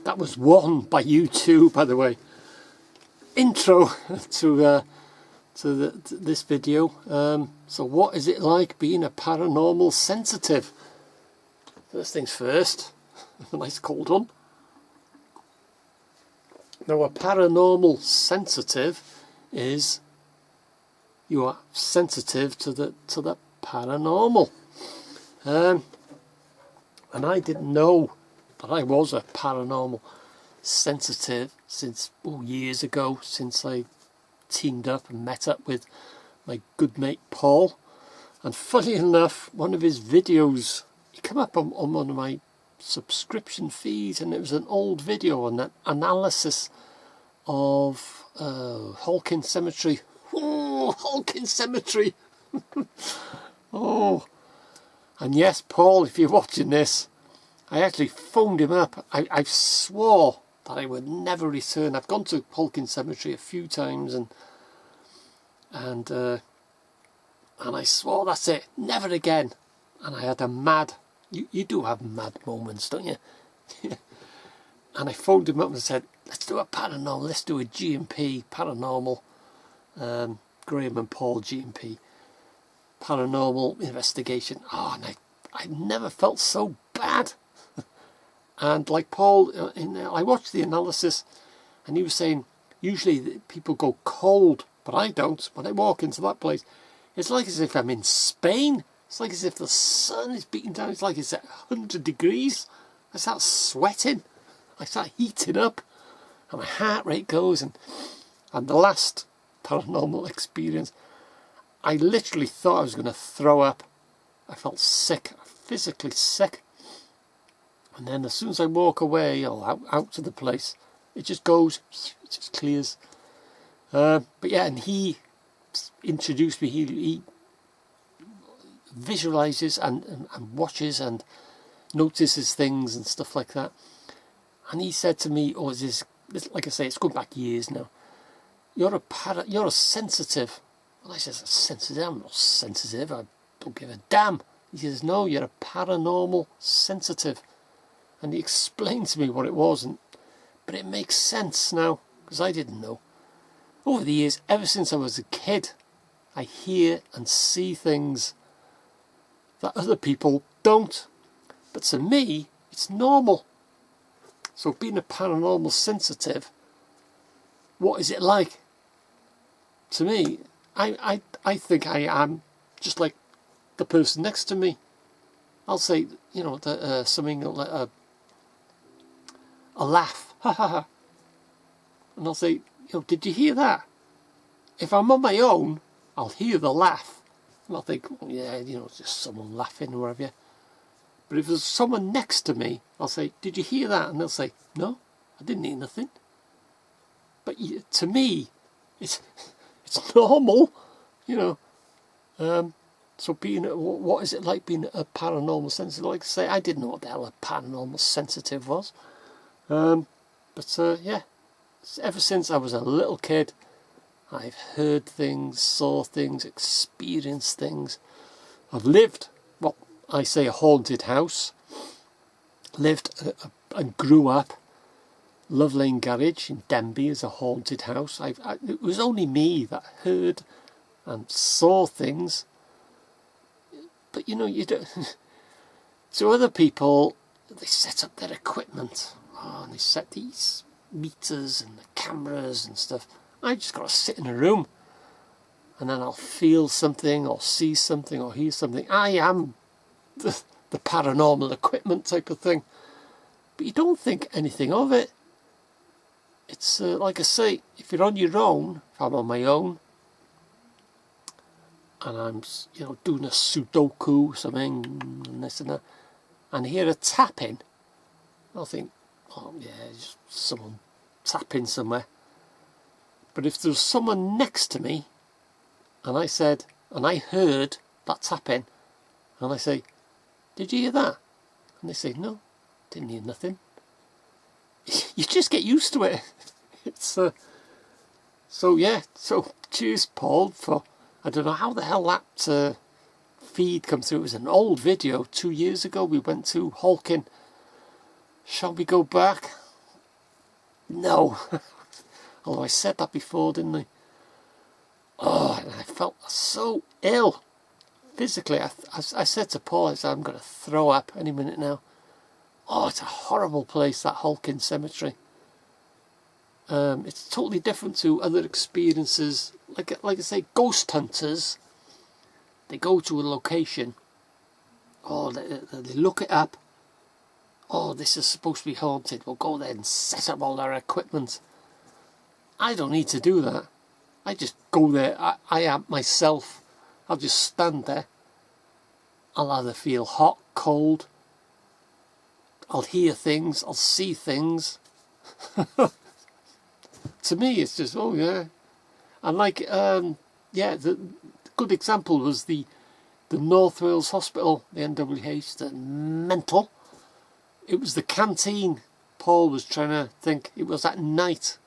That was one by U2, by the way. Intro to this video. So what is it like being a paranormal sensitive? First things first, a nice cold one. Now, a paranormal sensitive is you are sensitive to the paranormal. And I didn't know that I was a paranormal sensitive since years ago, since I teamed up and met up with my good mate Paul. And funny enough, one of his videos, he came up on one of my subscription feeds, and it was an old video on that analysis of Hawkins Cemetery. Oh, Hawkins Cemetery! Oh, and yes, Paul, if you're watching this, I actually phoned him up. I swore that I would never return. I've gone to Hawkins Cemetery a few times, and I swore that's it, never again. And I had a mad. You do have mad moments, don't you? And I phoned him up and said, let's do a paranormal. Let's do a G&P paranormal. Graham and Paul G&P paranormal investigation. Oh, and I never felt so bad. And like Paul, I watched the analysis, and he was saying usually people go cold, but I don't. When I walk into that place, it's like as if I'm in Spain. It's like as if the sun is beating down. It's like it's at 100 degrees. I start sweating. I start heating up, and my heart rate goes. And the last paranormal experience, I literally thought I was going to throw up. I felt sick, physically sick. And then as soon as I walk away or out to the place, it just goes, it just clears. But yeah, and he introduced me, he visualizes and watches and notices things and stuff like that. And he said to me, oh, this, like I say, it's going back years now. You're a sensitive. And I says, sensitive? I'm not sensitive. I don't give a damn. He says, no, you're a paranormal sensitive. And he explained to me what it was, but it makes sense now, because I didn't know. Over the years, ever since I was a kid, I hear and see things that other people don't. But to me, it's normal. So being a paranormal sensitive, what is it like? To me, I think I am just like the person next to me. I'll say, something like a laugh, ha ha ha, and I'll say, did you hear that? If I'm on my own, I'll hear the laugh, and I'll think, oh, yeah, it's just someone laughing or whatever. But if there's someone next to me, I'll say, did you hear that? And they'll say, no, I didn't hear nothing. But to me, it's normal, So what is it like being a paranormal sensitive? Like I say, I didn't know what the hell a paranormal sensitive was. Yeah, ever since I was a little kid, I've heard things, saw things, experienced things. I've lived, I say a haunted house, lived and grew up. Love Lane Garage in Denby is a haunted house. It was only me that heard and saw things. But you don't. To other people, they set up their equipment. And they set these meters and the cameras and stuff. I just got to sit in a room, and then I'll feel something or see something or hear something. I am the paranormal equipment type of thing. But you don't think anything of it. It's like I say, if you're on your own, if I'm on my own, and I'm doing a Sudoku, something, and this and that, and hear a tapping, I'll think, oh yeah, just someone tapping somewhere. But if there's someone next to me, and I heard that tapping, and I say, did you hear that? And they say, no, didn't hear nothing. You just get used to it. It's so yeah. So cheers, Paul, for, I don't know how the hell that feed come through. It was an old video 2 years ago. We went to Holkin. Shall we go back? No. Although I said that before, didn't I? Oh, and I felt so ill physically. I said to Paul, I said, I'm going to throw up any minute now. Oh, it's a horrible place, that Holkin Cemetery. It's totally different to other experiences. Like I say, ghost hunters, they go to a location. Oh, they look it up. Oh, this is supposed to be haunted. We'll go there and set up all our equipment. I don't need to do that. I just go there. I am myself. I'll just stand there. I'll either feel hot, cold. I'll hear things. I'll see things. To me, it's just, oh yeah. And like, yeah, the good example was the North Wales Hospital, the NWH, the mental. It was the canteen. Paul was trying to think. It was at night.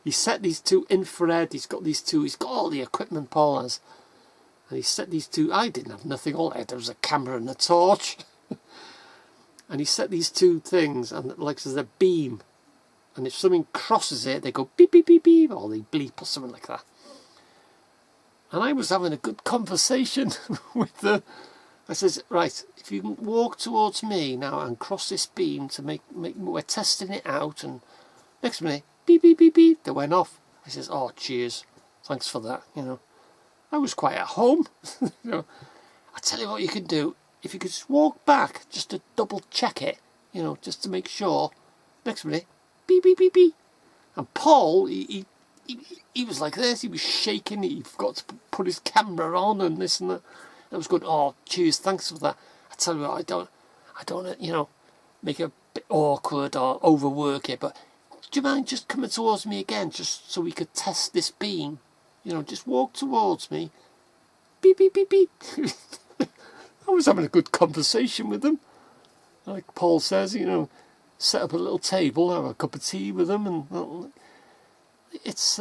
He set these two infrared. He's got all the equipment Paul has. And he set these two. I didn't have nothing. All I had was a camera and a torch. And he set these two things, and like there's a beam. And if something crosses it, they go beep, beep, beep, beep, or they bleep or something like that. And I was having a good conversation with the... I says, right, if you can walk towards me now and cross this beam to make we're testing it out, and next minute, beep, beep, beep, beep, they went off. I says, oh, cheers, thanks for that, you know. I was quite at home. You know, I tell you what you can do, if you could just walk back, just to double check it, you know, just to make sure, next minute, beep, beep, beep, beep. And Paul, he was like this, he was shaking, he forgot to put his camera on and this and that. It was good. Oh, cheers, thanks for that. I tell you what, I don't, you know, make it a bit awkward or overwork it, but do you mind just coming towards me again, just so we could test this beam? You know, just walk towards me. Beep, beep, beep, beep. I was having a good conversation with them. Like Paul says, you know, set up a little table, have a cup of tea with them, and it's...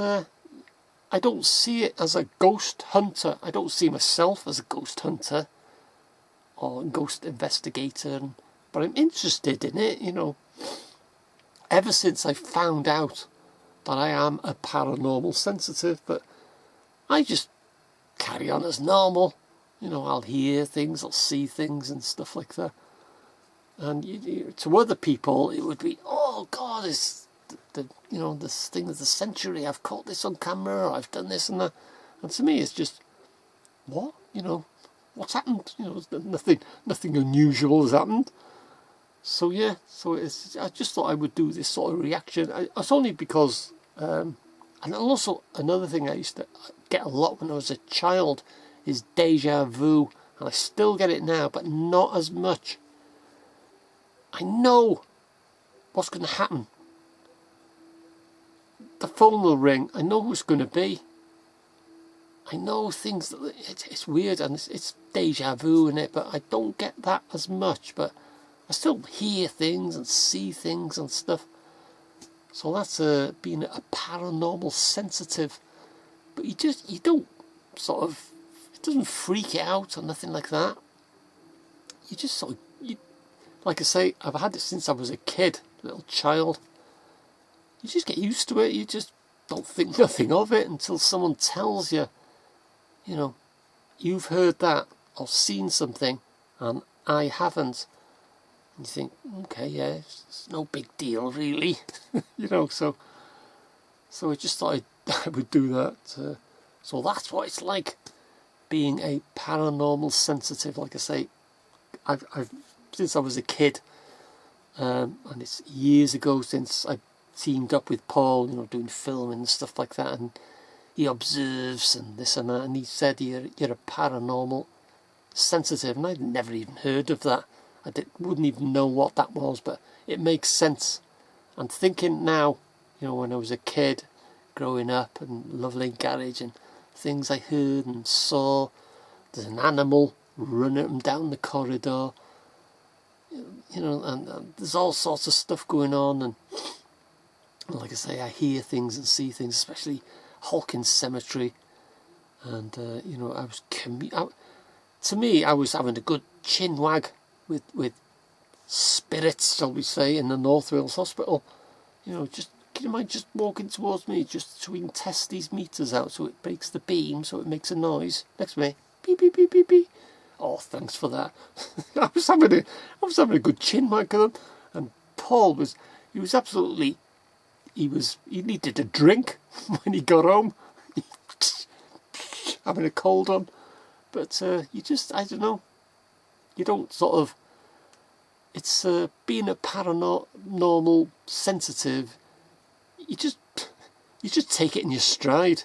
I don't see it as a ghost hunter. I don't see myself as a ghost hunter or a ghost investigator, but I'm interested in it, you know. Ever since I found out that I am a paranormal sensitive, but I just carry on as normal. You know, I'll hear things, I'll see things and stuff like that. And to other people, it would be, oh God, it's you know, this thing of the century, I've caught this on camera, or I've done this and that. And to me, it's just, what? You know, what's happened? You know, nothing unusual has happened. So yeah, I just thought I would do this sort of reaction. It's only because, and also another thing I used to get a lot when I was a child is deja vu, and I still get it now, but not as much. I know what's going to happen. The phone will ring. I know who it's going to be. I know things. It's weird, and it's deja vu in it, but I don't get that as much. But I still hear things and see things and stuff. So that's being a paranormal sensitive. But you don't sort of, it doesn't freak you out or nothing like that. You just sort of, like I say, I've had it since I was a kid, little child. You just get used to it. You just don't think nothing of it until someone tells you, you know, you've heard that or seen something and I haven't. And you think, okay, yeah, it's no big deal really. You know, so I just thought I would do that. So that's what it's like being a paranormal sensitive. Like I say, I've since I was a kid, and it's years ago since I teamed up with Paul, you know, doing filming and stuff like that, and he observes and this and that, and he said you're a paranormal sensitive, and I'd never even heard of that. Wouldn't even know what that was, but it makes sense. I'm thinking now, You know, when I was a kid growing up, and Lovely Garage, and things I heard and saw. There's an animal running down the corridor, you know, and there's all sorts of stuff going on. And like I say, I hear things and see things, especially Hawkins Cemetery. And you know, to me, I was having a good chin wag with spirits, shall we say, in the North Wales Hospital. You know, just, can you mind just walking towards me, just so we can test these meters out, so it breaks the beam, so it makes a noise next to me. Beep beep beep beep beep. Oh, thanks for that. I was having a good chin wag with him, and Paul he needed a drink when he got home, having a cold on. But you just, I don't know, you don't sort of, it's being a paranormal sensitive, you just take it in your stride.